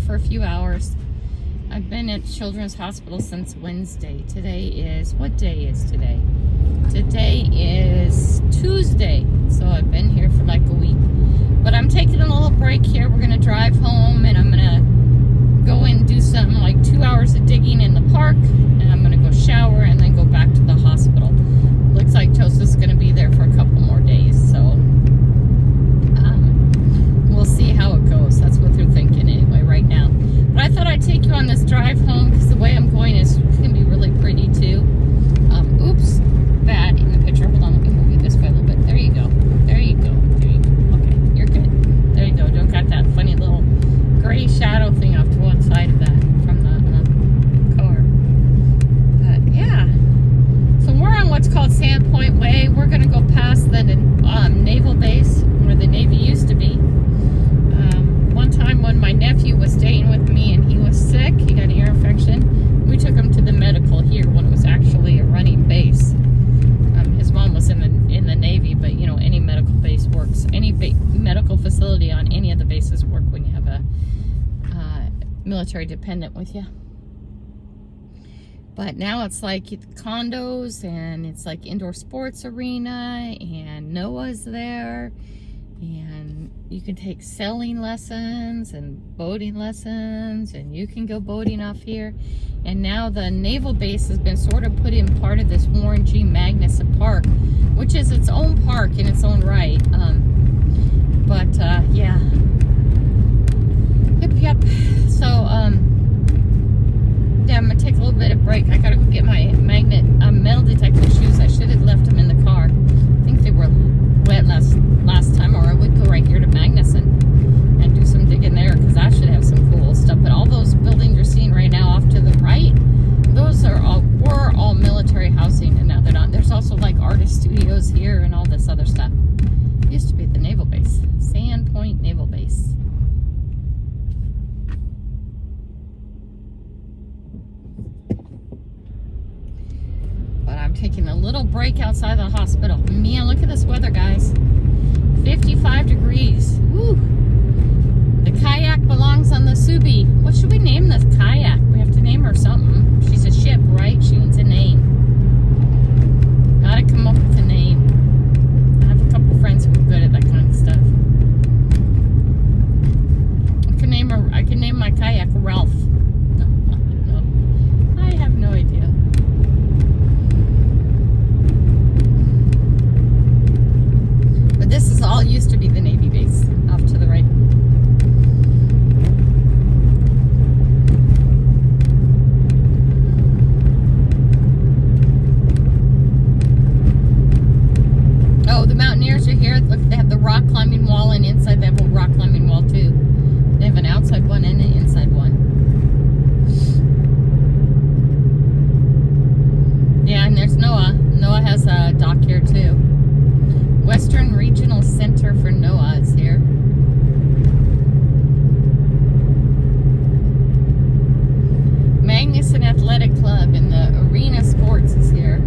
for a few hours. I've been at Children's Hospital since Wednesday. Today is, what day is today? Today is Tuesday. So I've been here for like a week. But I'm taking a little break here. We're going to drive home and I'm going to go and do some like 2 hours of digging in the park. And I'm going to go shower and then go back to the hospital. Looks like Joseph's going to be there for a couple more days. So we'll see how it goes. That's what they're thinking anyway right now. But I thought I'd take you on this drive home because the way I'm going is going to be really pretty too. Oops, bad in the picture. Hold on, let me move you this way a little bit. There you go. There you go. There you go. Okay, you're good. There you go. Don't got that funny little gray shadow thing off to one side of that from the car. But yeah. So we're on what's called Sandpoint Way. We're going to go past the naval base where the Navy used to be. One time when my nephew was staying with me and he was sick, he got an ear infection, we took him to the medical here when it was actually a running base. His mom was in the Navy, but you know, any medical base works. Any medical facility on any of the bases work when you have a military dependent with you. But now it's like condos and it's like indoor sports arena and Noah's there. And you can take sailing lessons and boating lessons, and you can go boating off here. And now the naval base has been sort of put in part of this Warren G. Magnuson Park, which is its own park in its own right. Yeah. Yep. So, yeah, I'm gonna take a little bit of break. I gotta go get my metal detector shoes. I should have left them in the car. I think they were wet last time, or I would go right here to Magnuson and do some digging there because I should have some cool stuff. But all those buildings you're seeing right now off to the right, those were all military housing, and now they're not. There's also like artist studios here and all this other stuff. It used to be at the naval base, Sandpoint Naval Base. But I'm taking a little break outside the hospital. Man, look at this weather, guys. 55 degrees. Woo. The kayak belongs on the Subi. What should we name this kayak? We have to name her something. She's a ship, right? She needs a name. Gotta come up with a name. I have a couple friends who are good at that kind of stuff. I can name my kayak Ralph. No. I have no idea. This is all used to be the Navy base off to the right. Oh, the Mountaineers are here. Look, they have the rock climbing wall, and inside they have a rock climbing wall too. They have an outside one and an inside one. Yeah, and there's Noah. Noah has a dock here too. Western Regional Center for NOAA is here. Magnuson Athletic Club and the Arena Sports is here.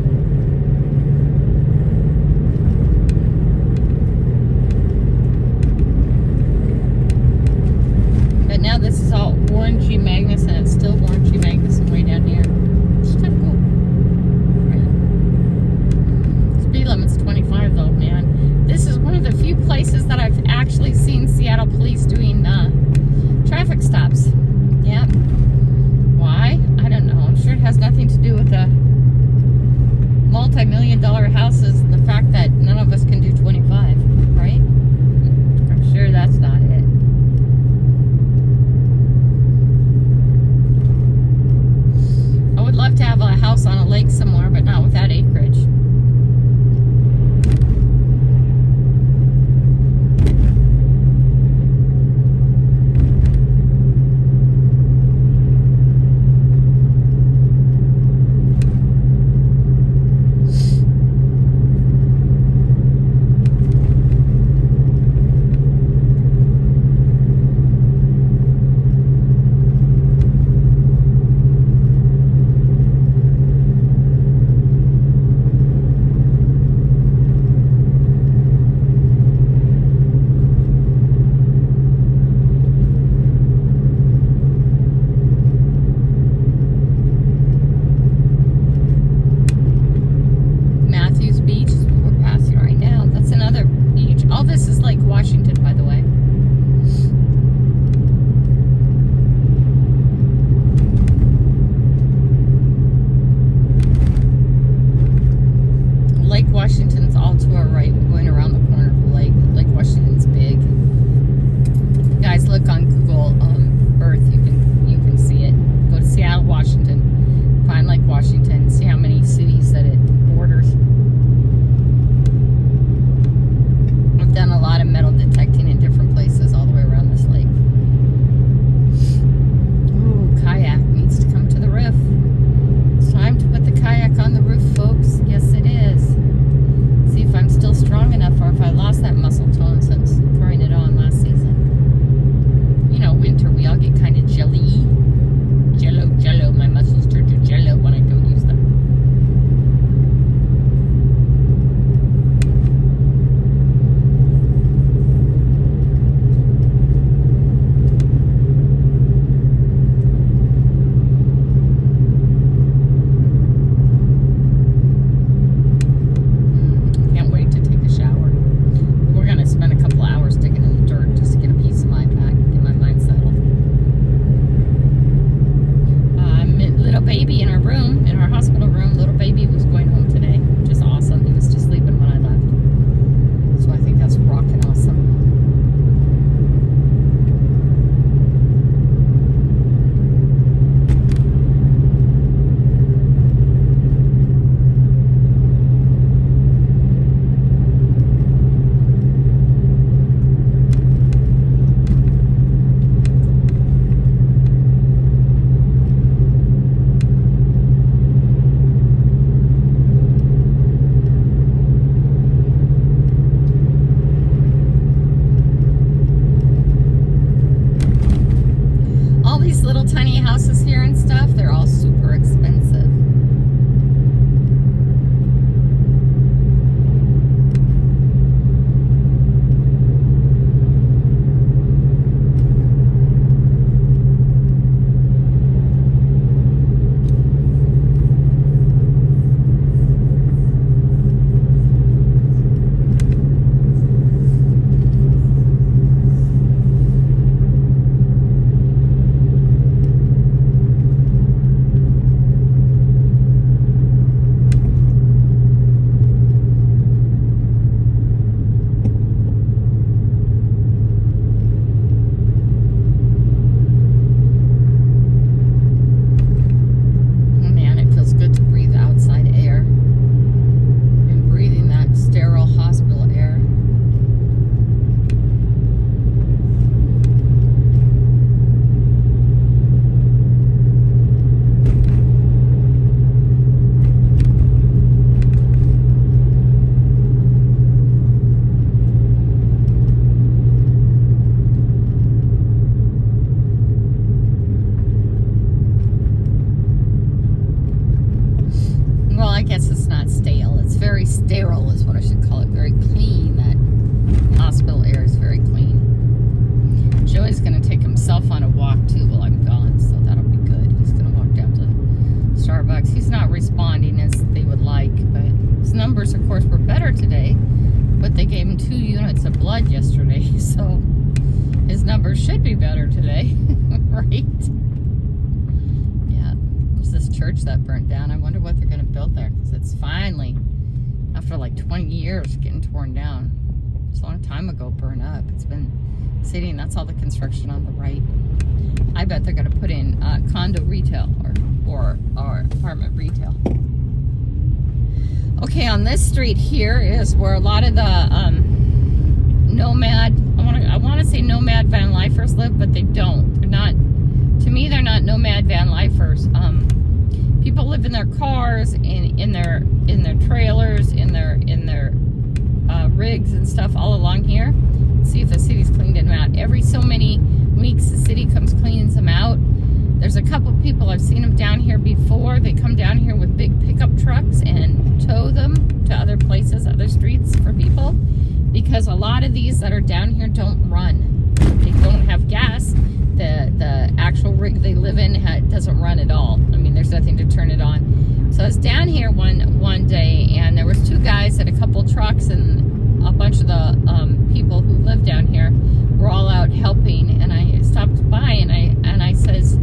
But now this is all Warren G. Magnuson. It's still Warren G. Magnuson way down here. It's kind of cool. Right. Speed limit's 25 though, man. This is one of the few places that I've actually seen Seattle police doing traffic stops. Yeah. Why? I don't know. I'm sure it has nothing to do with the multi-million-dollar houses and the fact that none of us can do 25, right? I'm sure that's not it. I would love to have a house on a lake somewhere, but not with that acreage. I guess it's not stale. It's very sterile is what I should call it. Very clean. That hospital air is very clean. Joey's going to take himself on a walk too while I'm gone, so that'll be good. He's going to walk down to Starbucks. He's not responding as they would like, but his numbers, of course, were better today, but they gave him 2 units of blood yesterday, so his numbers should be better today, right? Yeah, there's this church that burnt down. I wonder what they're going to build there, because it's finally, after like 20 years, getting torn down. It's a long time ago burned up. It's been sitting, that's all the construction on the right. I bet they're going to put in condo retail or apartment retail. Okay, on this street here is where a lot of the nomad, I want to say nomad van lifers live, but they don't. They're not, to me, they're not nomad van lifers. People live in their cars, in their trailers, in their rigs and stuff all along here. See if the city's cleaned them out. Every so many weeks, the city comes cleans them out. There's a couple people, I've seen them down here before. They come down here with big pickup trucks and tow them to other places, other streets for people, because a lot of these that are down here don't run. They don't have gas. The actual rig they live in doesn't run at all. I mean, there's nothing to turn it on. So I was down here one day, and there was 2 guys and a couple trucks, and a bunch of the people who live down here were all out helping. And I stopped by and I says,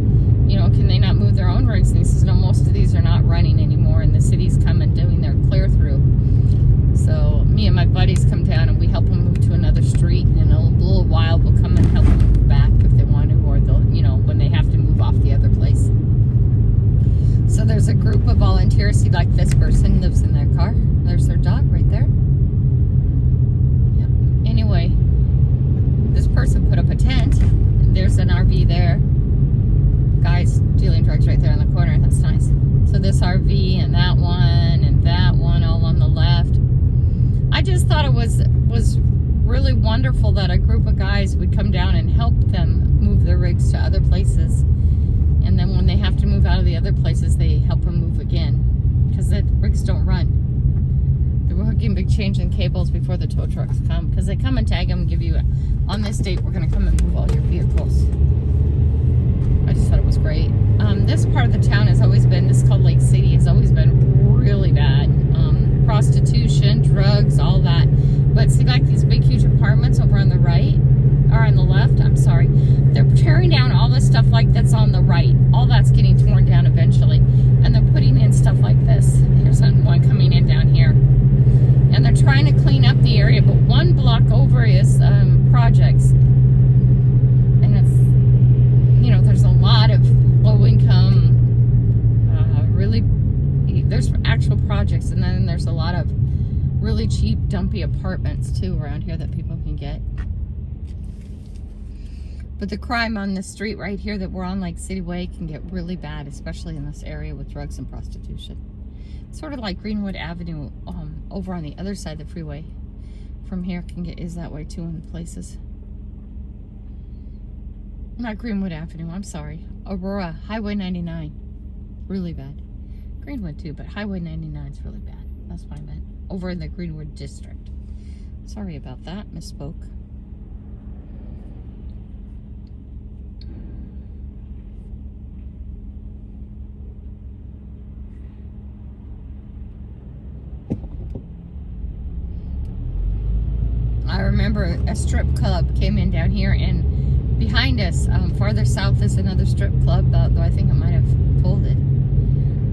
you know, can they not move their own rigs? And he says, no, most of these are not running anymore, and the city's coming doing their clear through. So me and my buddies come down and we help them move to another street, and in a little while we'll come and help them move back if they want to, or they'll, you know, when they have to move off the other place. So there's a group of volunteers. See, like this person lives in their car. There's their dog right there. Yep. Anyway, this person put up a tent. There's an RV there. Guys dealing drugs right there in the corner. That's nice. So this RV and that one all on the left. I just thought it was really wonderful that a group of guys would come down and help them move their rigs to other places. And then when they have to move out of the other places, they help them move again, because the rigs don't run. They're hooking big change in cables before the tow trucks come, because they come and tag them and give you, on this date, we're going to come and move all your vehicles. I just thought it was great. This part of the town has always been, this is called Lake City, has always been really bad. Prostitution, drugs, all that. But see, like these big, huge apartments over on the right, or on the left, I'm sorry, they're tearing down all the stuff like that's on the right. All that's getting torn down eventually. And they're putting in stuff like this. Here's one coming in down here. And they're trying to clean up the area, but 1 block over is projects. And it's, you know, there's a lot of low income, really, there's actual projects, and then there's a lot of really cheap, dumpy apartments too around here that people can get. But the crime on this street right here that we're on, like City Way, can get really bad, especially in this area with drugs and prostitution. It's sort of like Greenwood Avenue over on the other side of the freeway. From here is that way too in places. Not Greenwood Avenue, I'm sorry. Aurora, Highway 99. Really bad. Greenwood too, but Highway 99 is really bad. That's what I meant. Over in the Greenwood district. Sorry about that, misspoke. I remember a strip club came in down here, and behind us, farther south, is another strip club, though I think it might have pulled it.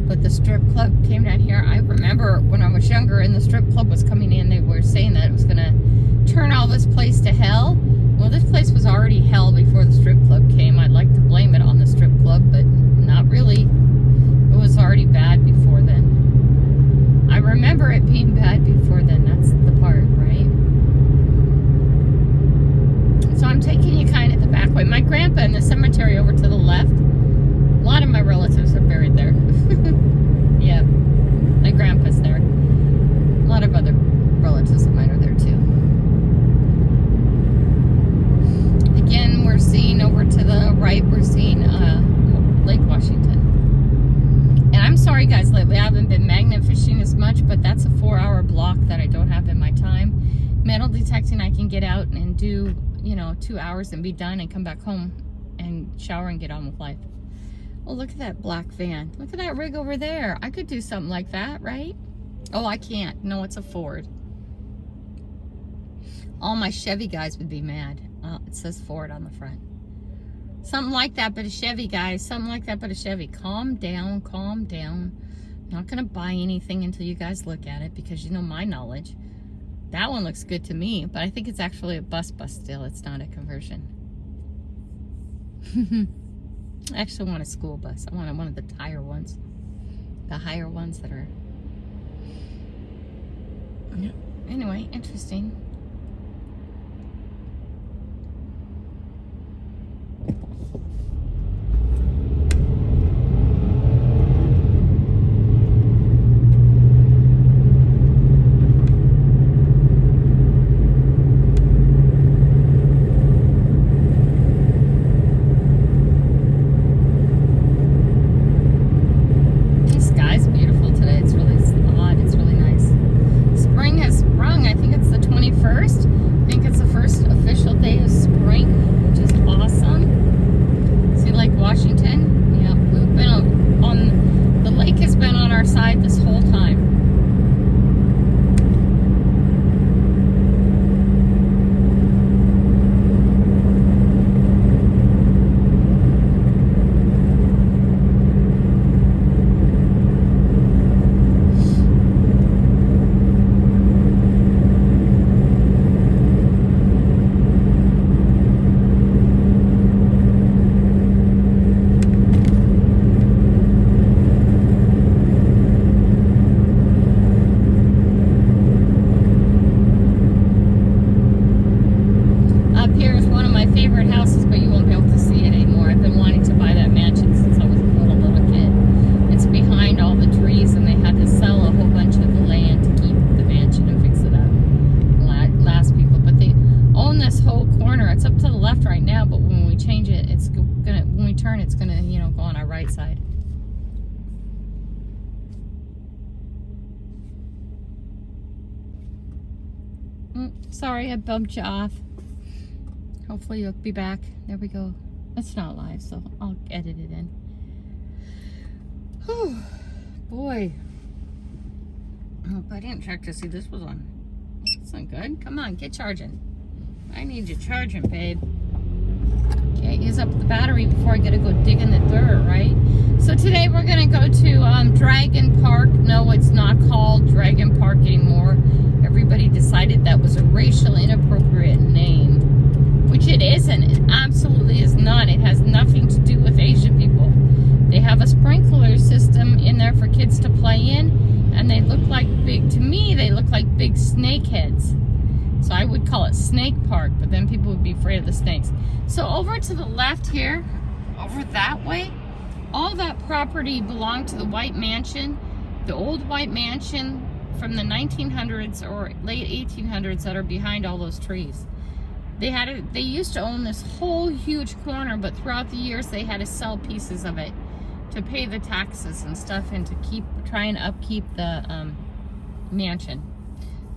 But the strip club came down here. I remember when I was younger and the strip club was coming in, they were saying that it was going to turn all this place to hell. Well, this place was already hell before the strip club came. I'd like to blame it on the strip club, but not really. It was already bad before then. I remember it being bad before then. That's the part, right? So I'm taking you kind of the back way. My grandpa in the cemetery over to the left, a lot of my relatives are buried there. Yeah, my grandpa's there. A lot of other relatives of mine are there too. Again, we're seeing over to the right, we're seeing Lake Washington. And I'm sorry guys, lately I haven't been fishing as much, but that's a 4-hour block that I don't have in my time. Metal detecting, I can get out and do, 2 hours and be done and come back home and shower and get on with life. Oh, look at that black van. Look at that rig over there. I could do something like that, right? Oh, I can't. No, it's a Ford. All my Chevy guys would be mad. It says Ford on the front. Something like that, but a Chevy, guys. Something like that, but a Chevy. Calm down, calm down. I'm not going to buy anything until you guys look at it because you know my knowledge. That one looks good to me, but I think it's actually a bus still. It's not a conversion. I actually want a school bus. I want one of the tire ones. The higher ones that are... Anyway, interesting. Sorry, I bumped you off. Hopefully you'll be back. There we go. It's not live, so I'll edit it in. Whew. Boy. I hope I didn't check to see this was on. That's not good. Come on, get charging. I need you charging, babe. Can't use up the battery before I gotta go dig in the dirt, right? So today we're gonna go to Dragon Park. No, it's not called Dragon Park anymore. Everybody decided that was a racial inappropriate name, which it isn't. It absolutely is not. It has nothing to do with Asian people. They have a sprinkler system in there for kids to play in, and they look like to me, they look like big snake heads. So I would call it Snake Park, but then people would be afraid of the snakes. So over to the left here, over that way, all that property belonged to the White Mansion, the old White Mansion from the 1900s or late 1800s that are behind all those trees. They used to own this whole huge corner, but throughout the years they had to sell pieces of it to pay the taxes and stuff and to try and upkeep the mansion.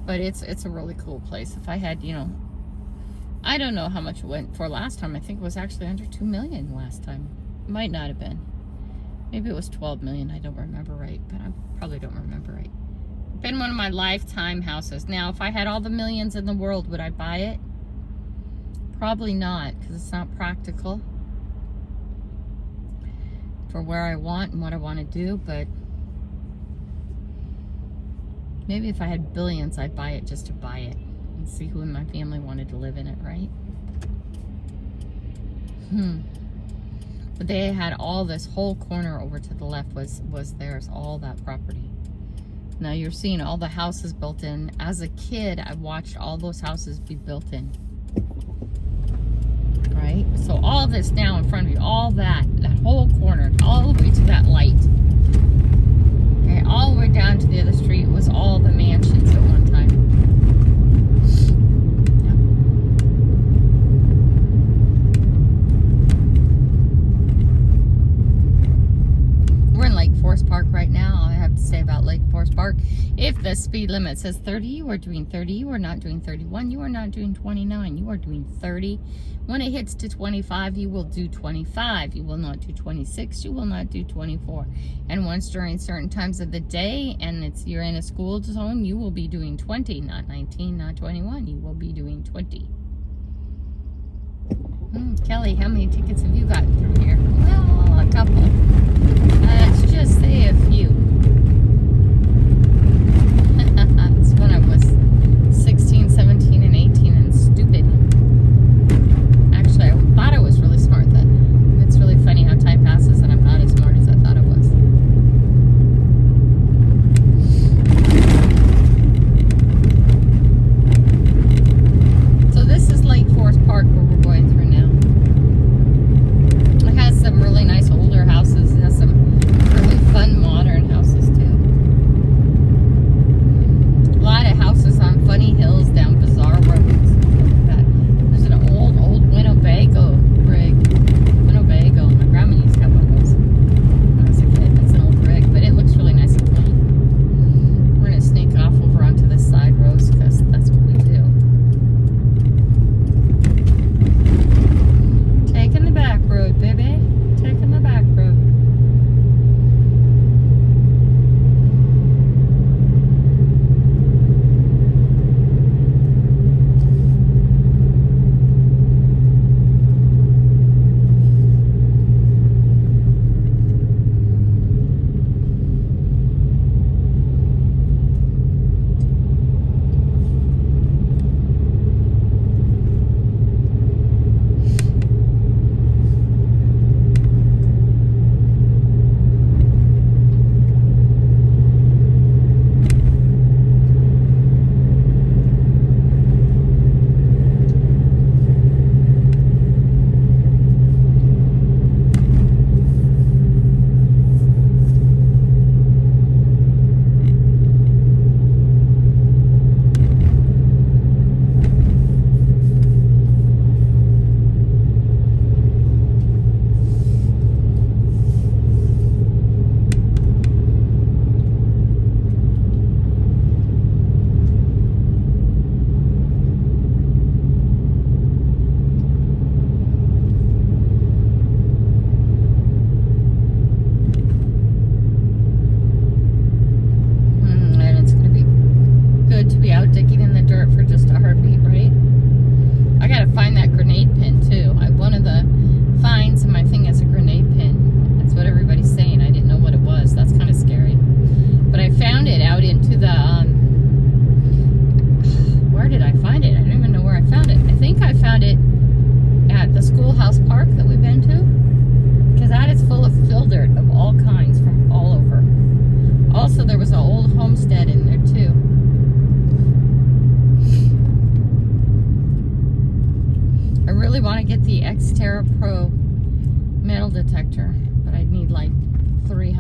But it's a really cool place. If I had, I don't know how much it went for last time. I think it was actually under 2 million last time. Might not have been. Maybe it was 12 million. I don't remember right, but I probably don't remember right. Been one of my lifetime houses. Now, if I had all the millions in the world, would I buy it? Probably not, because it's not practical for where I want and what I want to do, but maybe if I had billions, I'd buy it just to buy it and see who in my family wanted to live in it, right? But they had all this whole corner over to the left was theirs, all that property. Now you're seeing all the houses built in. As a kid, I watched all those houses be built in. Right? So all this now in front of you, all that whole corner, all the way to that light. Okay, all the way down to the other street was all the mansions at one time. Yeah. We're in Lake Forest Park right now. All I have to say about Lake Forest Forest Park. If the speed limit says 30, you are doing 30. You are not doing 31. You are not doing 29. You are doing 30. When it hits to 25, you will do 25. You will not do 26. You will not do 24. And once during certain times of the day and you're in a school zone, you will be doing 20, not 19, not 21. You will be doing 20. Kelly, how many tickets have you gotten through here? Well, a couple. Let's just say a few. That's when I was 16, 17, and 18 and stupid. Actually, I thought I was really smart then. It's really funny how time passes and I'm not as smart as I thought I was. So this is Lake Forest Park where we're going through now. It has some really nice older houses. It has some really fun modern houses too. A lot of houses on funny hills down bizarre roads. Look at that. There's an old Winnebago rig. Winnebago. My grandma used to have one of those when I was a kid. That's an old rig, but it looks really nice and clean. We're going to sneak off over onto this side roads because that's what we do. Taking the back road, baby. Taking the back road.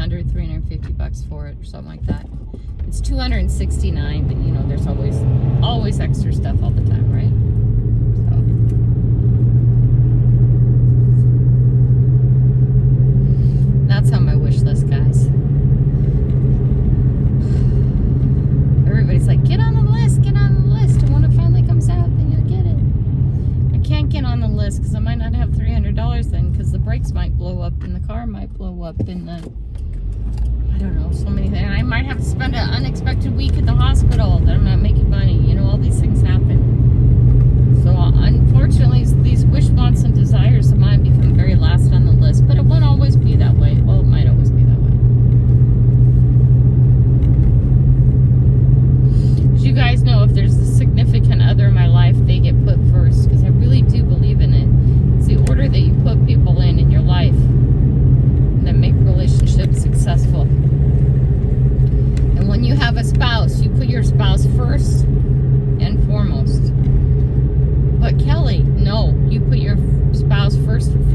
$350 for it or something like that. It's $269, but you know there's always extra stuff all the time, right? So that's on my wish list, guys. Everybody's like, get on the list, get on the list, and when it finally comes out, then you'll get it. I can't get on the list because I might not have $300 then, because the brakes might blow up and the car might blow up and the I don't know, so many things. I might have to spend an unexpected week at the hospital that I'm not making money. You know, all these things happen. So unfortunately, these wish, wants, and desires of mine become very last on the list. But it won't always be that way. Well, it might always be that way. As you guys know, if there's a significant other in my life, they get put first. Because I really do believe in it. It's the order that you put people in your life that make relationships successful. And when you have a spouse, you put your spouse first and foremost. But Kelly, no, you put your spouse first and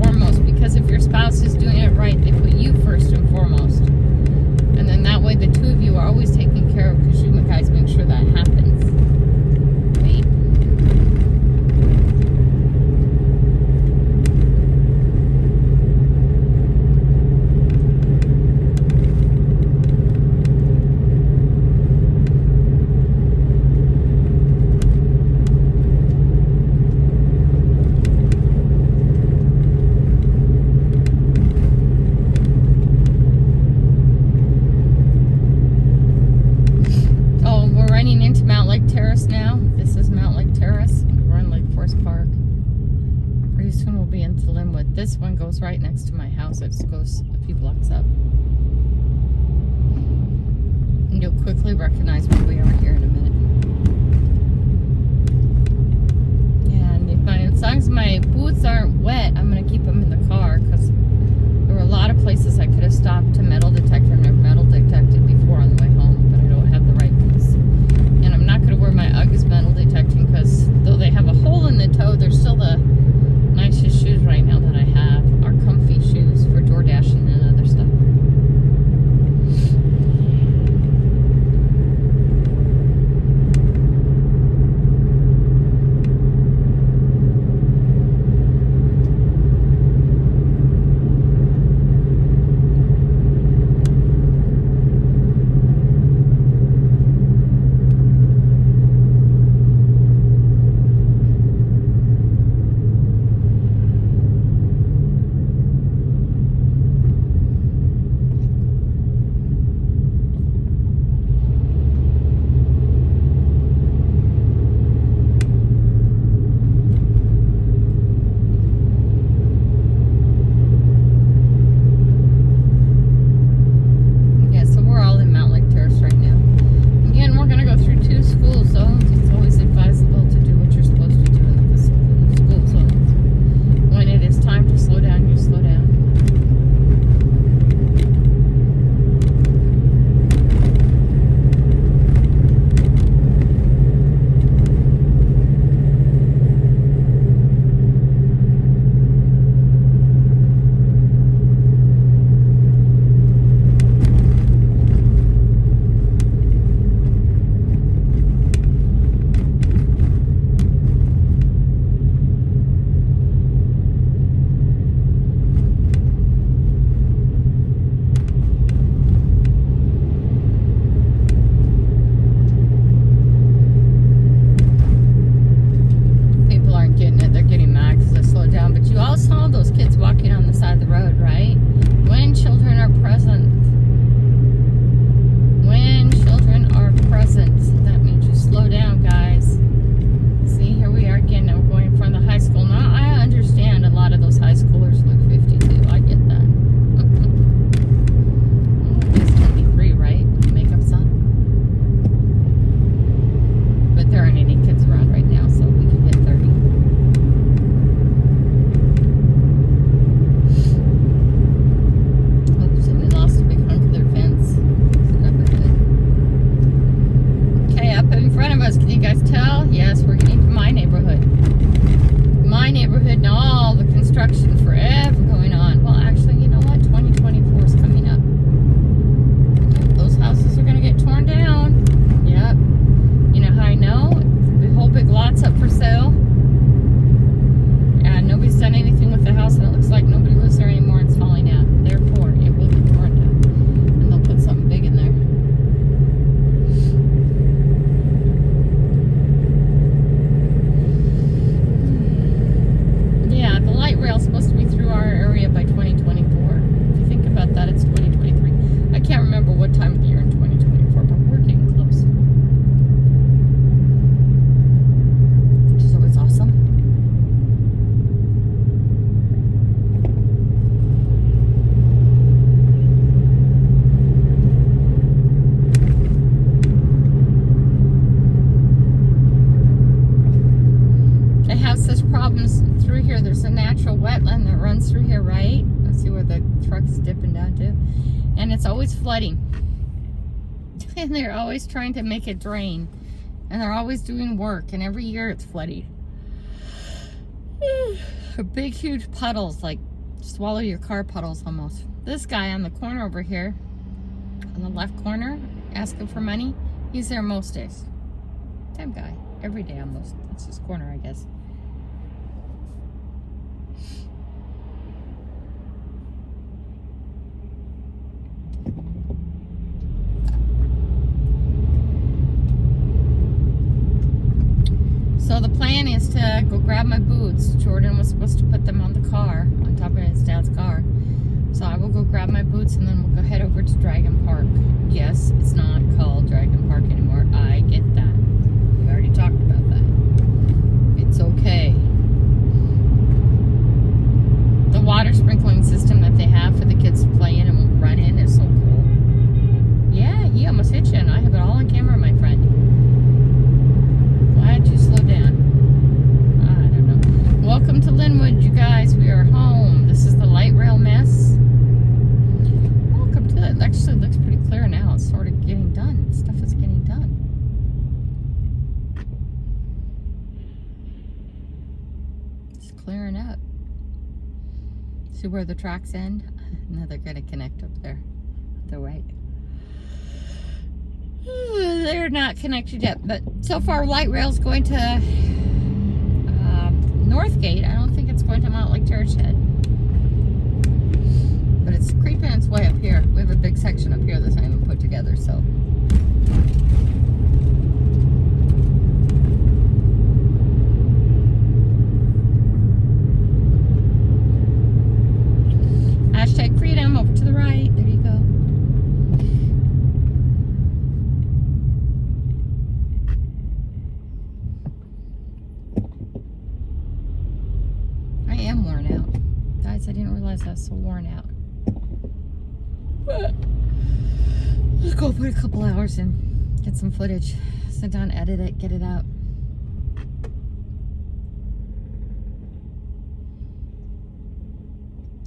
one goes right next to my house. It just goes a few blocks up. And you'll quickly recognize where we are here in a minute. And as long as my boots aren't wet, I'm going to keep them in the car, because there were a lot of places I could have stopped to metal detect, or never metal detected before on the way home, but I don't have the right boots. And I'm not going to wear my Uggs metal detecting, because though they have a hole in the toe, they're still the nicest shoes right now that I have. Are comfy shoes for door dashing and other stuff. It's always flooding, and they're always trying to make it drain, and they're always doing work, and every year it's flooding. Big huge puddles, like swallow your car puddles almost. This guy on the corner over here, on the left corner, asking for money, he's there most days. Same guy, every day almost. That's his corner, I guess. So the plan is to go grab my boots. Jordan was supposed to put them on the car, on top of his dad's car. So I will go grab my boots and then we'll go head over to Dragon Park. Yes, it's not called Dragon Park anymore. I get that. We already talked about that. It's okay. The water's See where the tracks end? Now they're going to connect up there. The right. They're not connected yet, but so far light rail's going to Northgate. I don't think it's going to Mount Lake Church Head. But it's creeping its way up here. We have a big section up here that's not even put together, so. Hashtag freedom over to the right. There you go. I am worn out. Guys, I didn't realize I was so worn out. Let's go put a couple hours in. Get some footage. Sit down, edit it, get it out.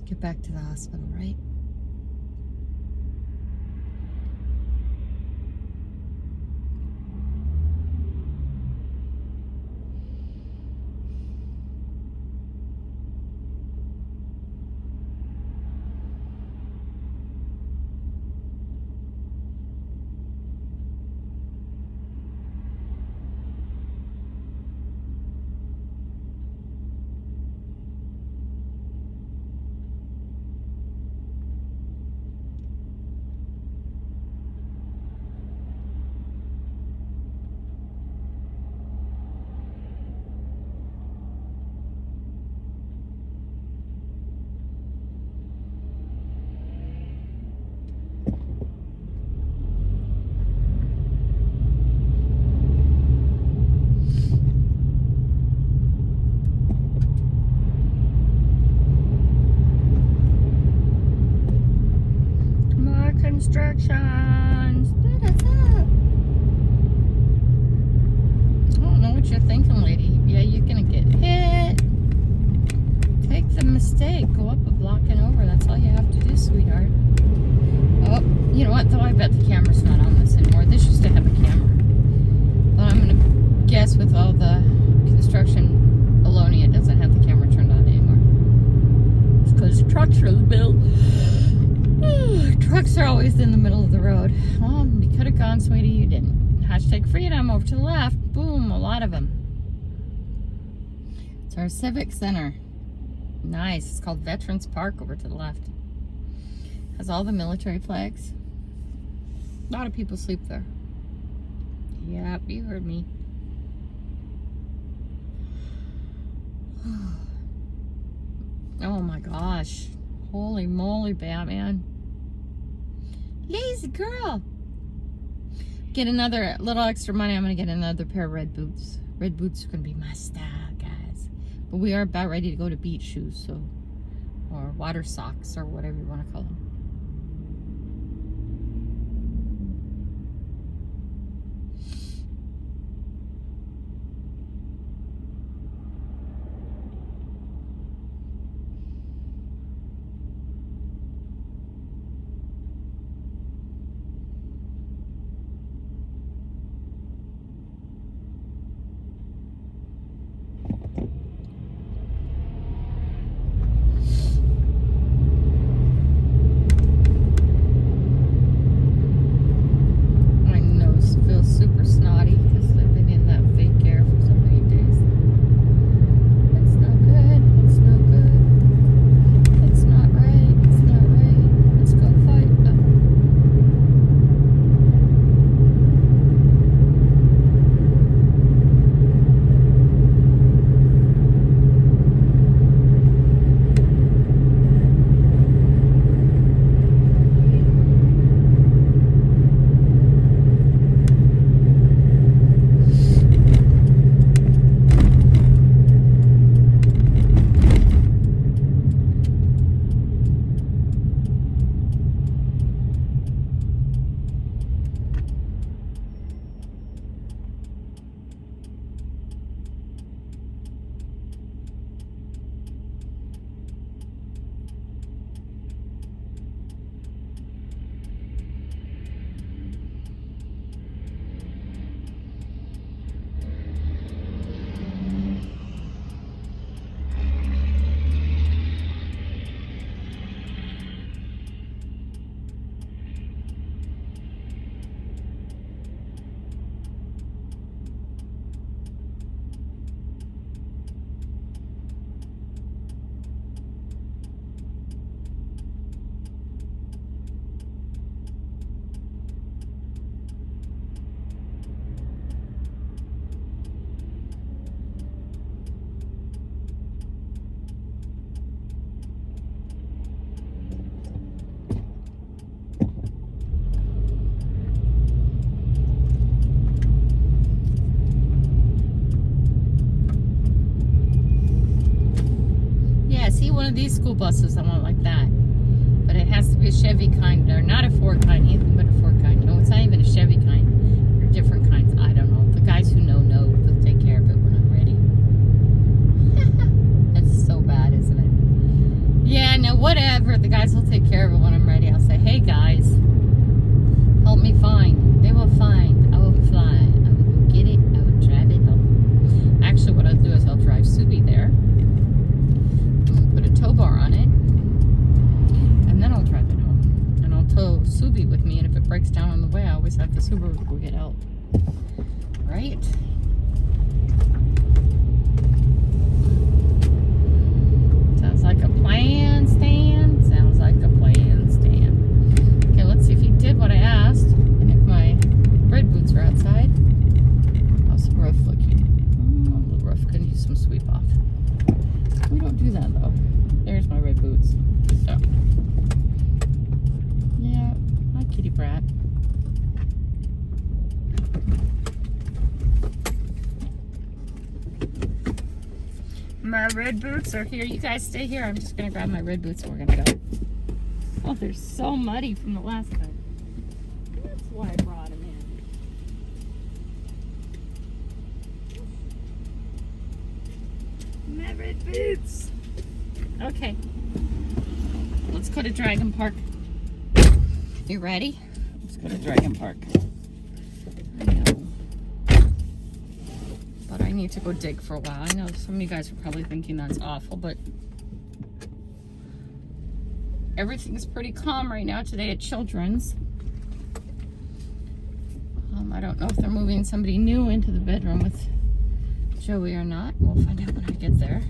Get back to the hospital, right? Instructions. I don't know what you're thinking, lady. Yeah, you're gonna get hit. Take the mistake. Go up a block and over. That's all you have to do, sweetheart. Oh, you know what? Though I bet the camera's not on this anymore. This used to have a camera. But I'm gonna guess with all the construction baloney, it doesn't have the camera turned on anymore. It's because trucks are built. Trucks are always in the middle of the road. Well, you could have gone, sweetie. You didn't. Hashtag freedom over to the left. Boom, a lot of them. It's our civic center. Nice. It's called Veterans Park over to the left. Has all the military flags. A lot of people sleep there. Yep, you heard me. Oh my gosh. Holy moly, Batman. Lazy girl. Get another little extra money. I'm going to get another pair of red boots. Red boots are going to be my style, guys. But we are about ready to go to beach shoes, so, or water socks, or whatever you want to call them. of these school buses. I want like that. But it has to be a Chevy kind, or not a Ford kind, anything but a Ford kind. No, it's not even a Chevy kind. They're different kinds. I don't know. The guys who know, they'll take care of it when I'm ready. It's so bad, isn't it? Yeah, no, whatever. The guys will take care of it when I'm ready. I'll say, hey guys, help me find. They will find. I will fly. I will go get it. I will drive it home. Actually, what I'll do is I'll drive Subi there. And put a tow bar on it. And then I'll drive it home. And I'll tow Subi with me. And if it breaks down on the way, I always have the Subaru go get help. Right? Sounds like a plan, Stan. Sounds like a plan, Stan. Okay, let's see if he did what I asked. And if my red boots are outside. How's the roof looking? Oh, the roof could use some sweep off. We don't do that though. There's my red boots. So. Yeah, my kitty brat. My red boots are here. You guys stay here. I'm just gonna grab my red boots and we're gonna go. Oh, they're so muddy from the last time. That's why I brought them in. My red boots. Okay. Let's go to Dragon Park. You ready? Let's go to Dragon Park. I know. But I need to go dig for a while. I know some of you guys are probably thinking that's awful, but everything's pretty calm right now today at Children's. I don't know if they're moving somebody new into the bedroom with Joey or not. We'll find out when I get there.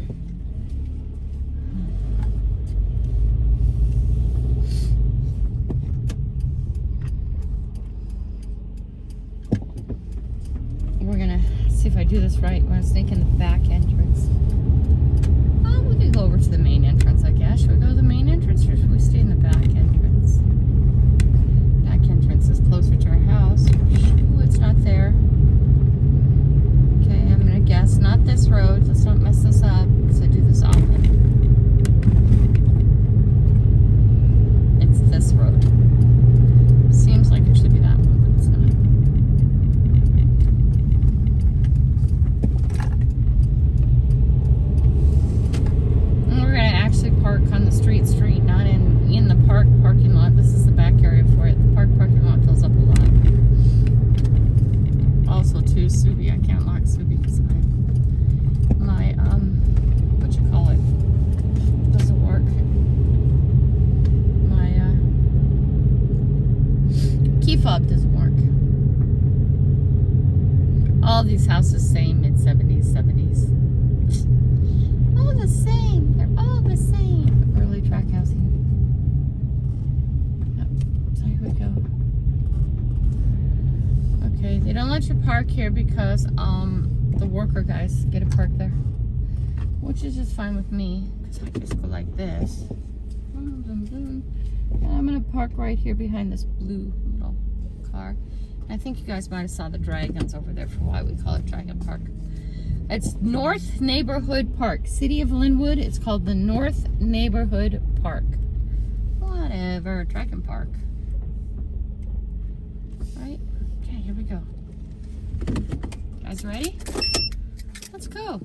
We're gonna see if I do this right. We're gonna sneak in the back entrance. Oh, we could go over to the main entrance, I guess. Should we go to the main entrance or should we stay in the back entrance? Back entrance is closer to our house. Ooh, it's not there. Okay, I'm gonna guess not this road. Let's not mess this up because I do this often. It's this road. Seems like it should be that one, but it's not. Park on the street, not in the park parking lot. This is the back area for it. The park parking lot fills up a lot. Also, too, Subi. I can't lock Subi because my what you call it doesn't work. My key fob doesn't work. All these houses same mid-70s, 70s. All the same. They're all the same. Early track housing. Yep. So here we go. Okay, they don't let you park here because the worker guys get to park there, which is just fine with me because I just go like this. And I'm gonna park right here behind this blue little car. I think you guys might have saw the dragons over there for why we call it Dragon Park. It's North Neighborhood Park. City of Lynnwood. It's called the North Neighborhood Park. Whatever. Dragon Park. Right? Okay, here we go. Guys ready? Let's go.